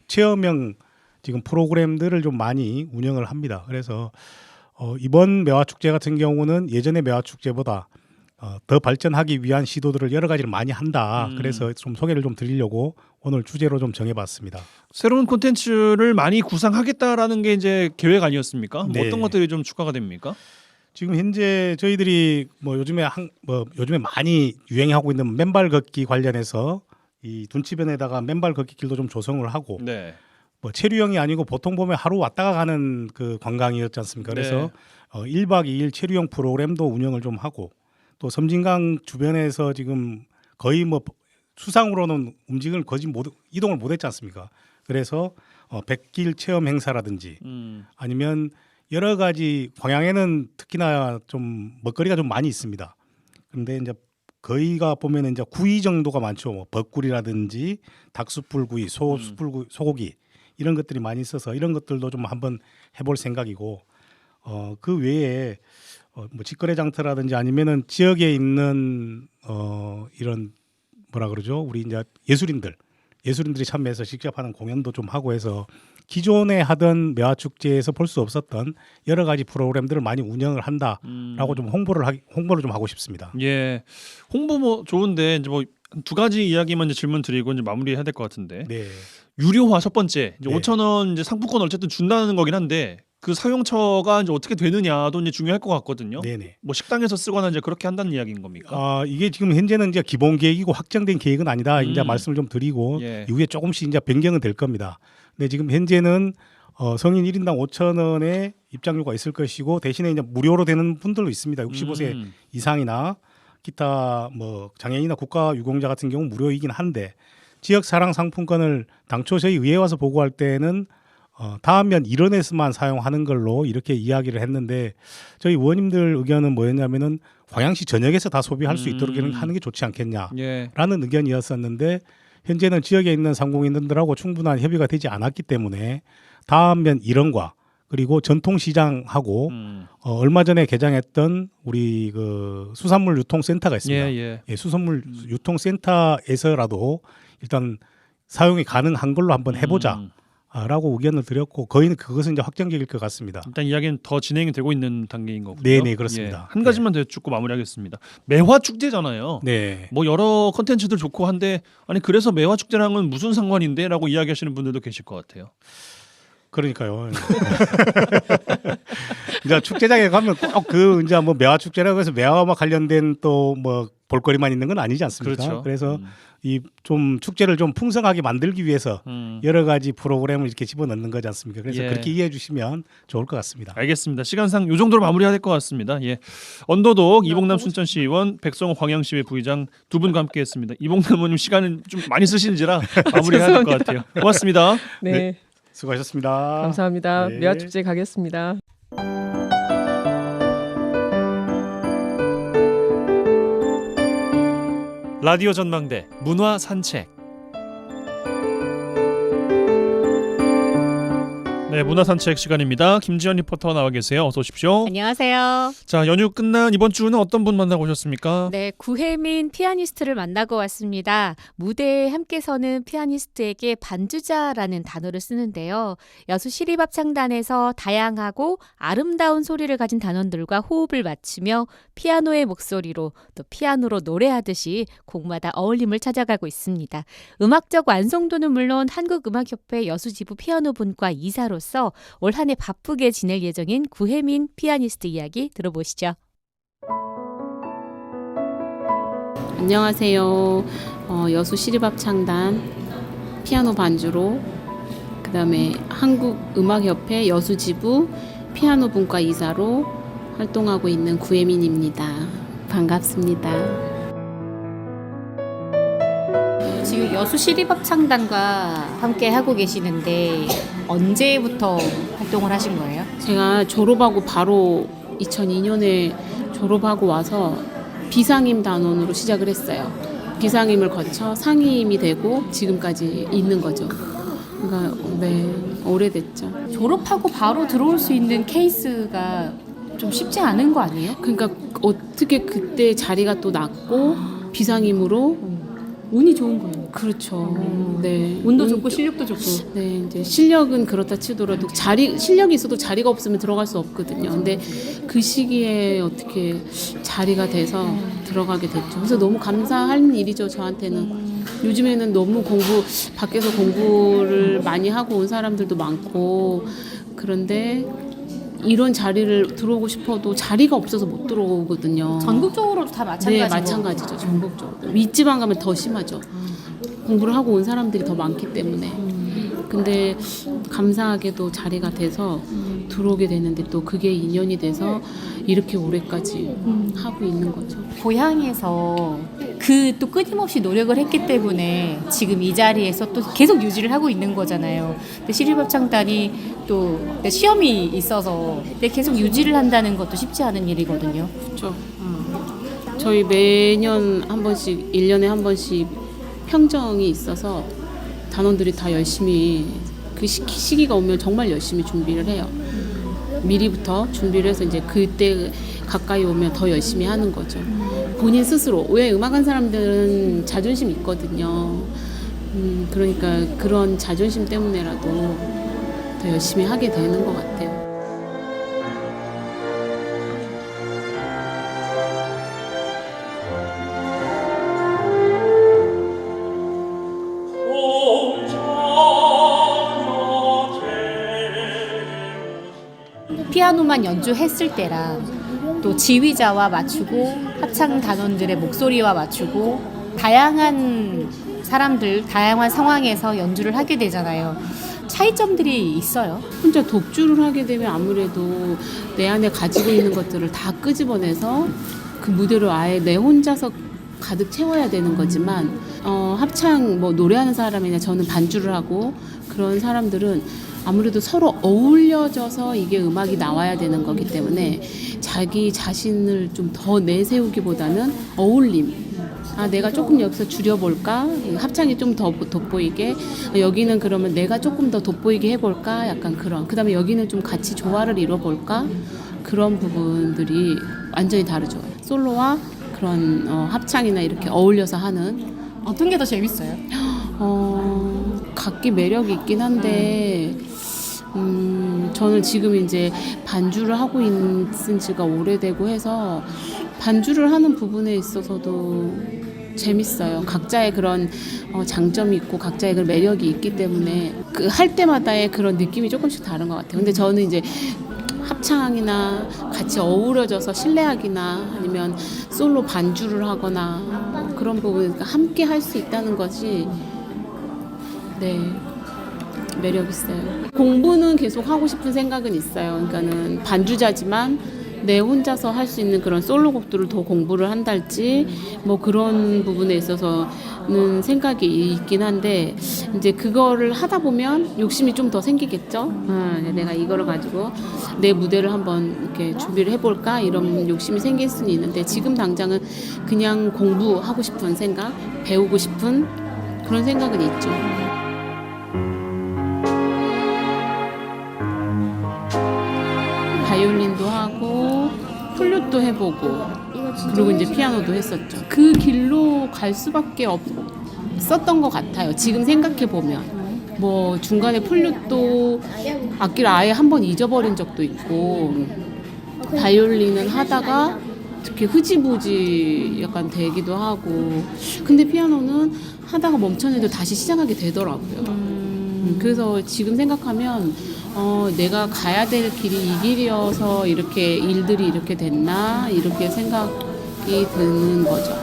체험형 지금 프로그램들을 좀 많이 운영을 합니다. 그래서 이번 매화축제 같은 경우는 예전의 매화축제보다 더 발전하기 위한 시도들을 여러 가지를 많이 한다. 그래서 좀 소개를 좀 드리려고 오늘 주제로 좀 정해봤습니다. 새로운 콘텐츠를 많이 구상하겠다라는 게 이제 계획 아니었습니까? 뭐 네. 어떤 것들이 좀 추가가 됩니까? 지금 현재 저희들이 뭐 요즘에 많이 유행하고 있는 맨발 걷기 관련해서 이 둔치변에다가 맨발 걷기 길도 좀 조성을 하고 네. 뭐 체류형이 아니고 보통 보면 하루 왔다가 가는 그 관광이었지 않습니까? 그래서 1박 2일 체류형 프로그램도 운영을 좀 하고 또 섬진강 주변에서 지금 거의 뭐 수상으로는 움직임을 거의 이동을 못했지 않습니까? 그래서 백길 체험 행사라든지 아니면 여러 가지 광양에는 특히나 좀 먹거리가 좀 많이 있습니다. 그런데 이제 거의가 보면 이제 구이 정도가 많죠. 뭐 벚꿀이라든지 닭숯불구이, 소숯불구이, 소고기 이런 것들이 많이 있어서 이런 것들도 좀 한번 해볼 생각이고 그 외에 뭐 직거래 장터라든지 아니면은 지역에 있는 이런 뭐라 그러죠? 우리 이제 예술인들이 참여해서 직접 하는 공연도 좀 하고 해서 기존에 하던 매화축제에서 볼 수 없었던 여러 가지 프로그램들을 많이 운영을 한다라고 좀 홍보를 좀 하고 싶습니다. 예. 홍보 뭐 좋은데 이제 뭐 두 가지 이야기만 이제 질문 드리고 이제 마무리해야 될 것 같은데 네. 유료화 첫 번째 이제 네. 5,000원 이제 상품권 어쨌든 준다는 거긴 한데 그 사용처가 이제 어떻게 되느냐도 이제 중요할 것 같거든요. 네네. 뭐 식당에서 쓰거나 이제 그렇게 한다는 이야기인 겁니까? 이게 지금 현재는 이제 기본 계획이고 확정된 계획은 아니다. 이제 말씀을 좀 드리고 예. 이후에 조금씩 이제 변경은 될 겁니다. 근데 지금 현재는 성인 1인당 5,000원의 입장료가 있을 것이고 대신에 이제 무료로 되는 분들도 있습니다. 65세 이상이나 기타 뭐 장애인이나 국가 유공자 같은 경우 무료이긴 한데 지역 사랑 상품권을 당초 저희 의회 와서 보고할 때는 다음면 일원에서만 사용하는 걸로 이렇게 이야기를 했는데 저희 의원님들 의견은 뭐였냐면은 광양시 전역에서 다 소비할 수 있도록 하는 게 좋지 않겠냐라는 예. 의견이었었는데 현재는 지역에 있는 상공인들하고 충분한 협의가 되지 않았기 때문에 다음면 일원과 그리고 전통시장하고 얼마 전에 개장했던 우리 그 수산물 유통센터가 있습니다. 예. 예, 수산물 유통센터에서라도 일단 사용이 가능한 걸로 한번 해보자. 라고 의견을 드렸고 거의는 그것은 이제 확정적일 것 같습니다. 일단 이야기는 더 진행이 되고 있는 단계인 거고요. 네네 그렇습니다. 예. 한 가지만 더 여쭙고 마무리하겠습니다. 매화 축제잖아요. 네. 뭐 여러 컨텐츠들 좋고 한데 아니 그래서 매화 축제랑은 무슨 상관인데라고 이야기하시는 분들도 계실 것 같아요. 그러니까요. 이제 축제장에 가면 꼭 그 이제 뭐 매화 축제라고 해서 매화와 관련된 또 뭐 볼거리만 있는 건 아니지 않습니까? 그렇죠. 그래서 이 좀 축제를 좀 풍성하게 만들기 위해서 여러 가지 프로그램을 이렇게 집어넣는 거지 않습니까? 그래서 예. 그렇게 이해해 주시면 좋을 것 같습니다. 알겠습니다. 시간상 이 정도로 마무리해야 될 것 같습니다. 예. 언더독 이봉남 순천시 의원, 백성호 광양시의 부의장 두 분과 함께했습니다. 이봉남 의원님 시간은 좀 많이 쓰시는지라 마무리해야 될 것 같아요. 고맙습니다. 네. 네. 수고하셨습니다. 감사합니다. 네. 매화축제 가겠습니다. 라디오 전망대 문화 산책. 네, 문화 산책 시간입니다. 김지연 리포터 나와 계세요. 어서 오십시오. 안녕하세요. 자, 연휴 끝난 이번 주는 어떤 분 만나고 오셨습니까? 네, 구혜민 피아니스트를 만나고 왔습니다. 무대에 함께 서는 피아니스트에게 반주자라는 단어를 쓰는데요. 여수 시립합창단에서 다양하고 아름다운 소리를 가진 단원들과 호흡을 맞추며 피아노의 목소리로 또 피아노로 노래하듯이 곡마다 어울림을 찾아가고 있습니다. 음악적 완성도는 물론 한국음악협회 여수지부 피아노분과 이사로서 올 한 해 바쁘게 지낼 예정인 구혜민 피아니스트 이야기 들어보시죠. 안녕하세요. 여수 시립합창단 피아노 반주로 그다음에 한국음악협회 여수지부 피아노분과 이사로 활동하고 있는 구혜민입니다. 반갑습니다. 지금 여수 시립합창단과 함께 하고 계시는데 언제부터 활동을 하신 거예요? 제가 졸업하고 바로 2002년에 졸업하고 와서 비상임 단원으로 시작을 했어요. 비상임을 거쳐 상임이 되고 지금까지 있는 거죠. 그러니까 네, 오래됐죠. 졸업하고 바로 들어올 수 있는 케이스가 좀 쉽지 않은 거 아니에요? 그러니까 어떻게 그때 자리가 또 났고 비상임으로 운이 좋은 거예요. 그렇죠. 네. 운도 좋고 실력도 좋고. 네, 이제 실력은 그렇다 치더라도 실력이 있어도 자리가 없으면 들어갈 수 없거든요. 근데 그 시기에 어떻게 자리가 돼서 들어가게 됐죠. 그래서 너무 감사한 일이죠, 저한테는. 요즘에는 너무 밖에서 공부를 많이 하고 온 사람들도 많고, 그런데 이런 자리를 들어오고 싶어도 자리가 없어서 못 들어오거든요. 전국적으로도 다 마찬가지고. 네, 마찬가지죠. 전국적으로. 윗지방 가면 더 심하죠. 공부를 하고 온 사람들이 더 많기 때문에. 근데 감사하게도 자리가 돼서 들어오게 되는데 또 그게 인연이 돼서 이렇게 올해까지 하고 있는 거죠. 고향에서 그 또 끊임없이 노력을 했기 때문에 지금 이 자리에서 또 계속 유지를 하고 있는 거잖아요. 근데 시립합창단이 또 시험이 있어서 계속 유지를 한다는 것도 쉽지 않은 일이거든요. 그렇죠. 저희 매년 한 번씩 1년에 한 번씩 평정이 있어서 단원들이 다 열심히 그 시기가 오면 정말 열심히 준비를 해요. 미리부터 준비를 해서 이제 그때 가까이 오면 더 열심히 하는 거죠. 본인 스스로. 왜 음악한 사람들은 자존심 있거든요. 그러니까 그런 자존심 때문에라도 더 열심히 하게 되는 것 같아요. 피아노만 연주했을 때랑 또 지휘자와 맞추고 합창 단원들의 목소리와 맞추고 다양한 사람들, 다양한 상황에서 연주를 하게 되잖아요. 차이점들이 있어요. 혼자 독주를 하게 되면 아무래도 내 안에 가지고 있는 것들을 다 끄집어내서 그 무대로 아예 내 혼자서 가득 채워야 되는 거지만 합창 뭐 노래하는 사람이나 저는 반주를 하고 그런 사람들은 아무래도 서로 어울려져서 이게 음악이 나와야 되는 거기 때문에 자기 자신을 좀 더 내세우기보다는 어울림. 아, 내가 조금 여기서 줄여볼까? 합창이 좀 더 돋보이게. 여기는 그러면 내가 조금 더 돋보이게 해볼까? 약간 그런. 그 다음에 여기는 좀 같이 조화를 이뤄볼까? 그런 부분들이 완전히 다르죠. 솔로와 그런 합창이나 이렇게 어울려서 하는. 어떤 게 더 재밌어요? 각기 매력이 있긴 한데, 저는 지금 이제 반주를 하고 있은 지가 오래되고 해서 반주를 하는 부분에 있어서도 재밌어요. 각자의 그런 장점이 있고 각자의 그런 매력이 있기 때문에 그 할 때마다의 그런 느낌이 조금씩 다른 것 같아요. 근데 저는 이제 합창이나 같이 어우러져서 실내악이나 아니면 솔로 반주를 하거나 그런 부분 함께 할 수 있다는 것이 네 매력 있어요. 공부는 계속 하고 싶은 생각은 있어요. 그러니까는 반주자지만 내 혼자서 할 수 있는 그런 솔로곡들을 더 공부를 한달지 뭐 그런 부분에 있어서는 생각이 있긴 한데 이제 그거를 하다 보면 욕심이 좀 더 생기겠죠. 내가 이거를 가지고 내 무대를 한번 이렇게 준비를 해볼까 이런 욕심이 생길 수는 있는데 지금 당장은 그냥 공부하고 싶은 생각, 배우고 싶은 그런 생각은 있죠. 바이올린도 하고 플룻도 해보고 그리고 이제 피아노도 했었죠. 그 길로 갈 수밖에 없었던 것 같아요. 지금 생각해 보면 뭐 중간에 플룻도 악기를 아예 한번 잊어버린 적도 있고 바이올린은 하다가 특히 흐지부지 약간 되기도 하고 근데 피아노는 하다가 멈췄는데 다시 시작하게 되더라고요. 그래서 지금 생각하면 내가 가야 될 길이 이 길이어서 이렇게 일들이 이렇게 됐나 이렇게 생각이 드는 거죠.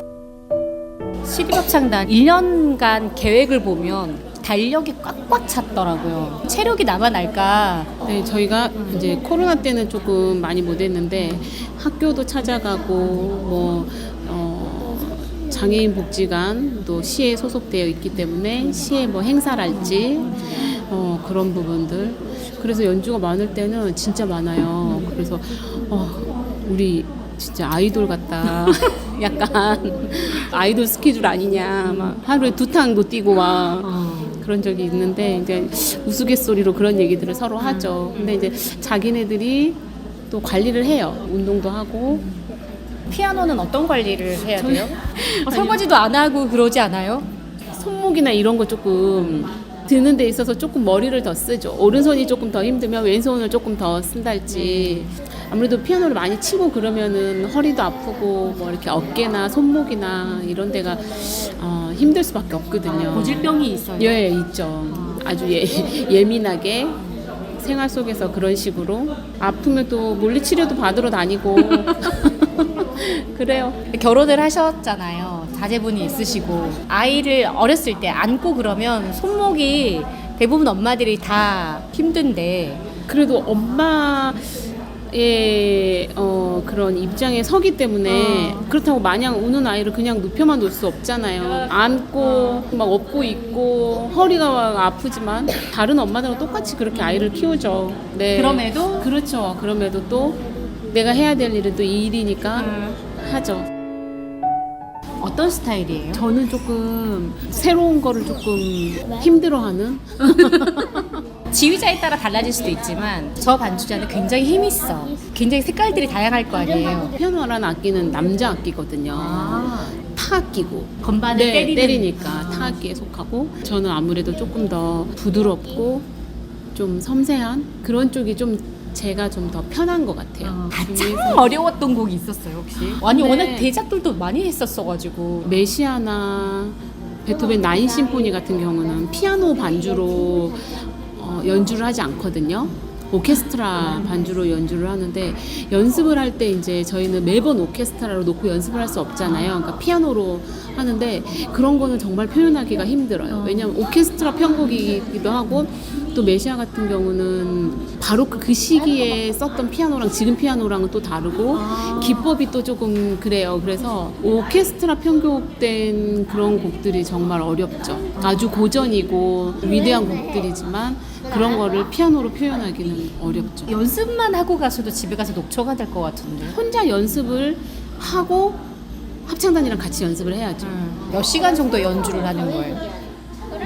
시립합창단 1년간 계획을 보면 달력이 꽉꽉 찼더라고요. 체력이 남아날까. 네, 저희가 이제 코로나 때는 조금 많이 못했는데 학교도 찾아가고 뭐 장애인 복지관 또 시에 소속되어 있기 때문에 시에 뭐 행사랄지 그런 부분들 그래서 연주가 많을 때는 진짜 많아요. 그래서 우리 진짜 아이돌 같다. 약간 아이돌 스케줄 아니냐. 막 하루에 2탕도 뛰고 막 그런 적이 있는데 이제 우스갯소리로 그런 얘기들을 서로 하죠. 근데 이제 자기네들이 또 관리를 해요. 운동도 하고. 피아노는 어떤 관리를 해야 돼요? 설거지도 안 하고 그러지 않아요? 손목이나 이런 거 조금 드는 데 있어서 조금 머리를 더 쓰죠. 오른손이 조금 더 힘들면 왼손을 조금 더 쓴달지. 아무래도 피아노를 많이 치고 그러면은 허리도 아프고 뭐 이렇게 어깨나 손목이나 이런 데가 힘들 수밖에 없거든요. 고질병이 있어요? 예, 있죠. 아주 예민하게 생활 속에서 그런 식으로 아프면 또 물리치료도 받으러 다니고 그래요. 결혼을 하셨잖아요. 자제분이 있으시고 아이를 어렸을 때 안고 그러면 손목이 대부분 엄마들이 다 힘든데 그래도 엄마의 그런 입장에 서기 때문에 그렇다고 마냥 우는 아이를 그냥 눕혀만 놓을 수 없잖아요. 안고 막 업고 있고 허리가 막 아프지만 다른 엄마들은 똑같이 그렇게 아이를 키우죠. 네. 그럼에도? 그렇죠. 그럼에도 또 내가 해야 될 일은 또 이 일이니까 하죠. 어떤 스타일이에요? 저는 조금 새로운 거를 조금 힘들어하는 지휘자에 따라 달라질 수도 있지만 저 반주자는 굉장히 힘이 있어. 굉장히 색깔들이 다양할 거 아니에요. 피아노라는 악기는 남자 악기거든요. 타악기고 건반을 때리니까 타악기에 속하고 저는 아무래도 조금 더 부드럽고 좀 섬세한 그런 쪽이 좀 제가 좀 더 편한 것 같아요. 가장 어려웠던 곡이 있었어요 혹시? 아니 네. 워낙 대작들도 많이 했었어가지고. 메시아나 베토벤 9 심포니 같은 경우는 피아노 반주로 연주를 하지 않거든요. 오케스트라 반주로 연주를 하는데 연습을 할 때 이제 저희는 매번 오케스트라로 놓고 연습을 할 수 없잖아요. 그러니까 피아노로 하는데 그런 거는 정말 표현하기가 힘들어요. 왜냐하면 오케스트라 편곡이기도 하고 또 메시아 같은 경우는 바로 그 시기에 썼던 피아노랑 지금 피아노랑은 또 다르고 기법이 또 조금 그래요. 그래서 오케스트라 편곡된 그런 곡들이 정말 어렵죠. 아주 고전이고 위대한 곡들이지만 그런 거를 피아노로 표현하기는 어렵죠. 연습만 하고 가서도 집에 가서 녹초가 될 것 같은데. 혼자 연습을 하고 합창단이랑 같이 연습을 해야죠. 몇 시간 정도 연주를 하는 거예요?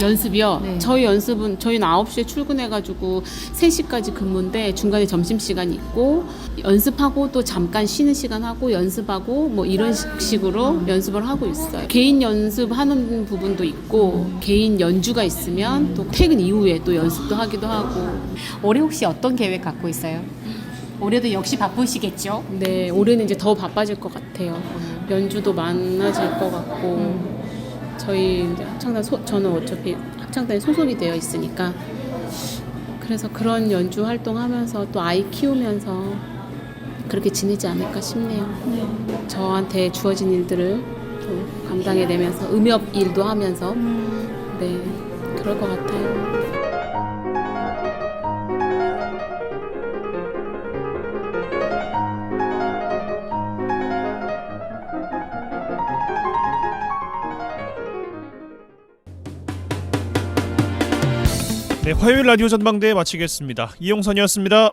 연습이요? 네. 저희 연습은 저희는 9시에 출근해가지고 3시까지 근무인데 중간에 점심시간 있고 연습하고 또 잠깐 쉬는 시간 하고 연습하고 뭐 이런 식으로 연습을 하고 있어요. 개인 연습하는 부분도 있고 개인 연주가 있으면 또 퇴근 이후에 또 연습도 하기도 하고. 올해 혹시 어떤 계획 갖고 있어요? 올해도 역시 바쁘시겠죠? 네, 올해는 이제 더 바빠질 것 같아요. 연주도 많아질 것 같고 저희 이제 저는 어차피 합창단에 소속이 되어 있으니까 그래서 그런 연주 활동하면서 또 아이 키우면서 그렇게 지내지 않을까 싶네요. 저한테 주어진 일들을 또 감당해내면서 음역 일도 하면서 네, 그럴 것 같아요. 네, 화요일 라디오 전망대 마치겠습니다. 이용선이었습니다.